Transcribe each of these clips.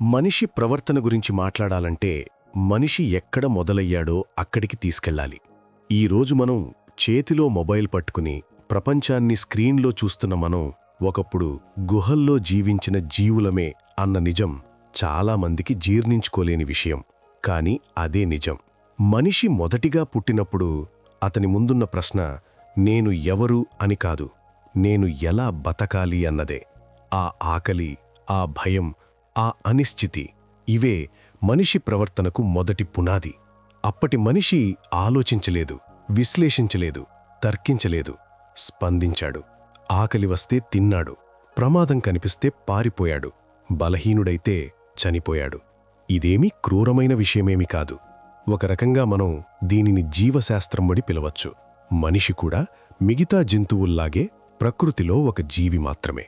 మనిషి ప్రవర్తన గురించి మాట్లాడాలంటే మనిషి ఎక్కడ మొదలయ్యాడో అక్కడికి తీసుకెళ్ళాలి. ఈరోజు మనం చేతిలో మొబైల్ పట్టుకుని ప్రపంచాన్ని స్క్రీన్లో చూస్తున్న మనం ఒకప్పుడు గుహల్లో జీవించిన జీవులమే అన్న నిజం చాలామందికి జీర్ణించుకోలేని విషయం. కాని అదే నిజం. మనిషి మొదటిగా పుట్టినప్పుడు అతని ముందున్న ప్రశ్న నేను ఎవరు అని కాదు, నేను ఎలా బతకాలి అన్నదే. ఆ ఆకలి, ఆ భయం, ఆ అనిశ్చితి ఇవే మనిషి ప్రవర్తనకు మొదటి పునాది. అప్పటి మనిషి ఆలోచించలేదు, విశ్లేషించలేదు, తర్కించలేదు, స్పందించాడు. ఆకలి వస్తే తిన్నాడు, ప్రమాదం కనిపిస్తే పారిపోయాడు, బలహీనుడైతే చనిపోయాడు. ఇదేమీ క్రూరమైన విషయమేమి కాదు. ఒక రకంగా మనం దీనిని జీవశాస్త్రం వడి పిలవచ్చు. మనిషి కూడా మిగతా జంతువుల్లాగే ప్రకృతిలో ఒక జీవి మాత్రమే.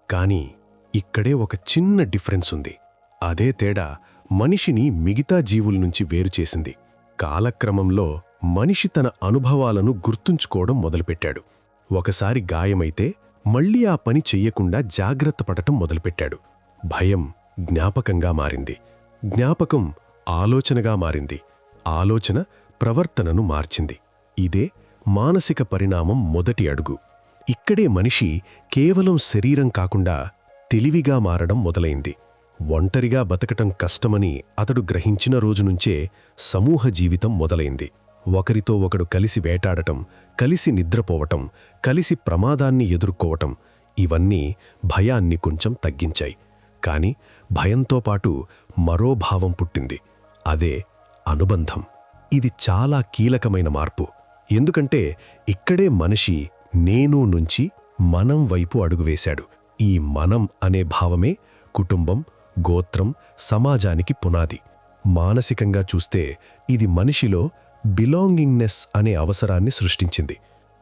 కాని ఇక్కడే ఒక చిన్న డిఫరెన్స్ ఉంది. అదే తేడా మనిషిని మిగతా జీవుల్నుంచి వేరుచేసింది. కాలక్రమంలో మనిషి తన అనుభవాలను గుర్తుంచుకోవడం మొదలుపెట్టాడు. ఒకసారి గాయమైతే మళ్లీ ఆ పని చెయ్యకుండా జాగ్రత్త పడటం మొదలుపెట్టాడు. భయం జ్ఞాపకంగా మారింది, జ్ఞాపకం ఆలోచనగా మారింది, ఆలోచన ప్రవర్తనను మార్చింది. ఇదే మానసిక పరిణామం మొదటి అడుగు. ఇక్కడే మనిషి కేవలం శరీరం కాకుండా తెలివిగా మారడం మొదలైంది. ఒంటరిగా బతకటం కష్టమని అతడు గ్రహించిన రోజునుంచే సమూహ జీవితం మొదలైంది. ఒకరితో ఒకడు కలిసి వేటాడటం, కలిసి నిద్రపోవటం, కలిసి ప్రమాదాన్ని ఎదుర్కోవటం ఇవన్నీ భయాన్ని కొంచెం తగ్గించాయి. కాని భయంతో పాటు మరో భావం పుట్టింది. అదే అనుబంధం. ఇది చాలా కీలకమైన మార్పు. ఎందుకంటే ఇక్కడే మనిషి నేను నుంచి మనం వైపు అడుగువేశాడు. ఈ మనం అనే భావమే కుటుంబం, గోత్రం, సమాజానికి పునాది. మానసికంగా చూస్తే ఇది మనిషిలో బిలాంగింగ్నెస్ అనే అవసరాన్ని సృష్టించింది.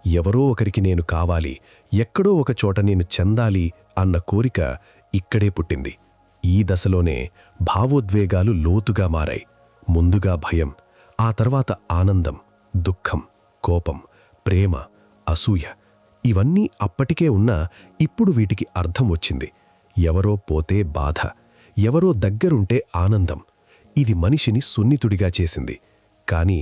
ఎవరో ఒకరికి నేను కావాలి, ఎక్కడో ఒక చోట నేను చెందాలి అన్న కోరిక ఇక్కడే పుట్టింది. ఈ దశలోనే భావోద్వేగాలు లోతుగా మారాయి. ముందుగా భయం, ఆ తర్వాత ఆనందం, దుఃఖం, కోపం, ప్రేమ, అసూయ ఇవన్నీ అప్పటికే ఉన్నా ఇప్పుడు వీటికి అర్థం వచ్చింది. ఎవరో పోతే బాధ, ఎవరో దగ్గరుంటే ఆనందం. ఇది మనిషిని సున్నితుడిగా చేసింది. కాని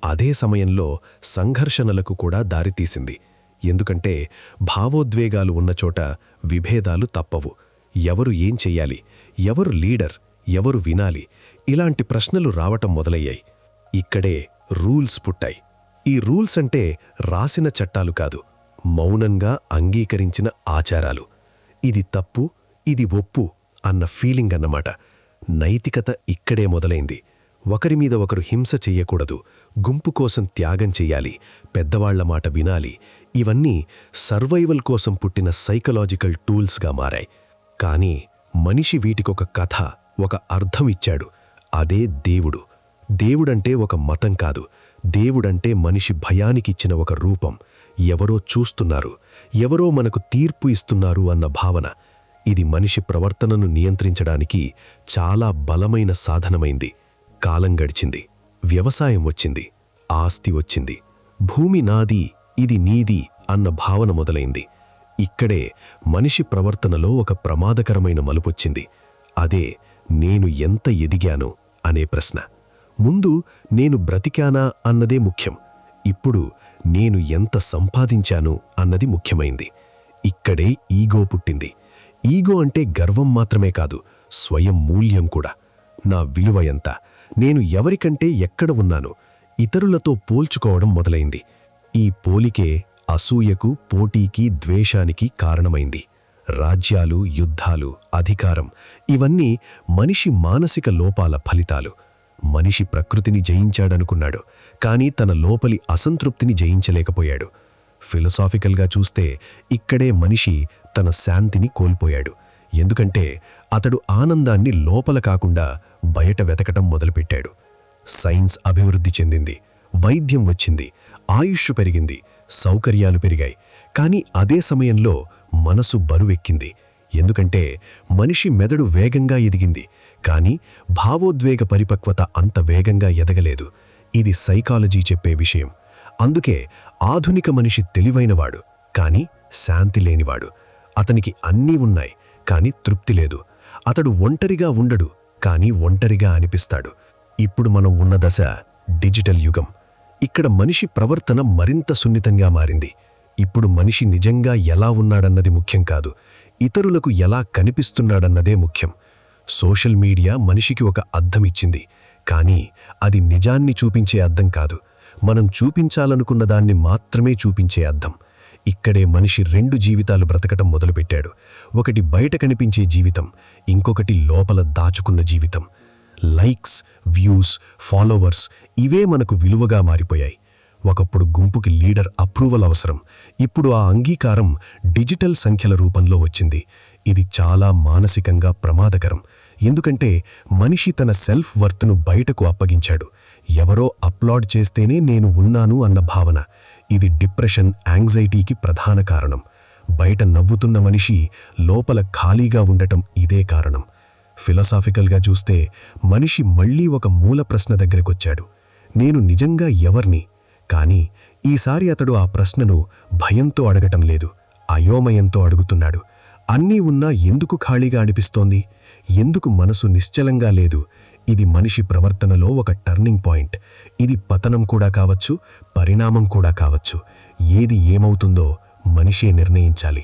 అదే సమయంలో సంఘర్షణలకు కూడా దారితీసింది. ఎందుకంటే భావోద్వేగాలు ఉన్నచోట విభేదాలు తప్పవు. ఎవరు ఏం చెయ్యాలి, ఎవరు లీడర్, ఎవరు వినాలి, ఇలాంటి ప్రశ్నలు రావటం మొదలయ్యాయి. ఇక్కడే రూల్స్ పుట్టాయి. ఈ రూల్స్ అంటే రాసిన చట్టాలు కాదు, మౌనంగా అంగీకరించిన ఆచారాలు. ఇది తప్పు, ఇది ఒప్పు అన్న ఫీలింగ్ అన్నమాట. నైతికత ఇక్కడే మొదలైంది. ఒకరిమీద ఒకరు హింస చెయ్యకూడదు, గుంపు కోసం త్యాగం చెయ్యాలి, పెద్దవాళ్ల మాట వినాలి. ఇవన్నీ సర్వైవల్ కోసం పుట్టిన సైకలాజికల్ టూల్స్గా మారాయి. కాని మనిషి వీటికొక కథ, ఒక అర్థం ఇచ్చాడు. అదే దేవుడు. దేవుడంటే ఒక మతం కాదు, దేవుడంటే మనిషి భయానికిచ్చిన ఒక రూపం. ఎవరో చూస్తున్నారు, ఎవరో మనకు తీర్పు ఇస్తున్నారు అన్న భావన. ఇది మనిషి ప్రవర్తనను నియంత్రించడానికి చాలా బలమైన సాధనమైంది. కాలం గడిచింది, వ్యవసాయం వచ్చింది, ఆస్తి వచ్చింది, భూమి నాది, ఇది నీది అన్న భావన మొదలైంది. ఇక్కడే మనిషి ప్రవర్తనలో ఒక ప్రమాదకరమైన మలుపొచ్చింది. అదే నేను ఎంత ఎదిగాను అనే ప్రశ్న. ముందు నేను బ్రతికానా అన్నదే ముఖ్యం. ఇప్పుడు నేను ఎంత సంపాదించాను అన్నది ముఖ్యమైంది. ఇక్కడే ఈగో పుట్టింది. ఈగో అంటే గర్వం మాత్రమే కాదు, స్వయం మూల్యం కూడా. నా విలువ ఎంత, నేను ఎవరికంటే ఎక్కడ ఉన్నాను, ఇతరులతో పోల్చుకోవడం మొదలైంది. ఈ పోలికే అసూయకు, పోటీకి, ద్వేషానికి కారణమైంది. రాజ్యాలు, యుద్ధాలు, అధికారం ఇవన్నీ మనిషి మానసిక లోపాల ఫలితాలు. మనిషి ప్రకృతిని జయించాడనుకున్నాడు, కానీ తన లోపలి అసంతృప్తిని జయించలేకపోయాడు. ఫిలసాఫికల్గా చూస్తే ఇక్కడే మనిషి తన శాంతిని కోల్పోయాడు. ఎందుకంటే అతడు ఆనందాన్ని లోపల కాకుండా బయట వెతకటం మొదలుపెట్టాడు. సైన్స్ అభివృద్ధి చెందింది, వైద్యం వచ్చింది, ఆయుష్షు పెరిగింది, సౌకర్యాలు పెరిగాయి. కానీ అదే సమయంలో మనసు బరువెక్కింది. ఎందుకంటే మనిషి మెదడు వేగంగా ఎదిగింది, కానీ భావోద్వేగ పరిపక్వత అంత వేగంగా ఎదగలేదు. ఇది సైకాలజీ చెప్పే విషయం. అందుకే ఆధునిక మనిషి తెలివైనవాడు, కానీ శాంతి లేనివాడు. అతనికి అన్నీ ఉన్నాయి, కాని తృప్తి లేదు. అతడు ఒంటరిగా ఉండడు, కానీ ఒంటరిగా అనిపిస్తాడు. ఇప్పుడు మనం ఉన్న దశ డిజిటల్ యుగం. ఇక్కడ మనిషి ప్రవర్తన మరింత సున్నితంగా మారింది. ఇప్పుడు మనిషి నిజంగా ఎలా ఉన్నాడన్నది ముఖ్యం కాదు, ఇతరులకు ఎలా కనిపిస్తున్నాడన్నదే ముఖ్యం. సోషల్ మీడియా మనిషికి ఒక అద్దం ఇచ్చింది, కానీ అది నిజాన్ని చూపించే అద్దం కాదు, మనం చూపించాలనుకున్న దాన్ని మాత్రమే చూపించే అద్దం. ఇక్కడే మనిషి రెండు జీవితాలు బ్రతకటం మొదలుపెట్టాడు. ఒకటి బయట కనిపించే జీవితం, ఇంకొకటి లోపల దాచుకున్న జీవితం. లైక్స్, వ్యూస్, ఫాలోవర్స్ ఇవే మనకు విలువగా మారిపోయాయి. ఒకప్పుడు గుంపుకి లీడర్ అప్రూవల్ అవసరం, ఇప్పుడు ఆ అంగీకారం డిజిటల్ సంఖ్యల రూపంలో వచ్చింది. ఇది చాలా మానసికంగా ప్రమాదకరం. ఎందుకంటే మనిషి తన సెల్ఫ్ వర్త్ను బయటకు అప్పగించాడు. ఎవరో అప్లోడ్ చేస్తేనే నేను ఉన్నాను అన్న భావన. ఇది డిప్రెషన్, యాంగ్జైటీకి ప్రధాన కారణం. బయట నవ్వుతున్న మనిషి లోపల ఖాళీగా ఉండటం ఇదే కారణం. ఫిలాసాఫికల్గా చూస్తే మనిషి మళ్లీ ఒక మూల ప్రశ్న దగ్గరకొచ్చాడు. నేను నిజంగా ఎవర్ని? కానీ ఈసారి అతడు ఆ ప్రశ్నను భయంతో అడగటం లేదు, అయోమయంతో అడుగుతున్నాడు. అన్నీ ఉన్నా ఎందుకు ఖాళీగా అనిపిస్తోంది? ఎందుకు మనసు నిశ్చలంగా లేదు? ఇది మనిషి ప్రవర్తనలో ఒక టర్నింగ్ పాయింట్. ఇది పతనం కూడా కావచ్చు, పరిణామం కూడా కావచ్చు. ఏది ఏమవుతుందో మనిషే నిర్ణయించాలి.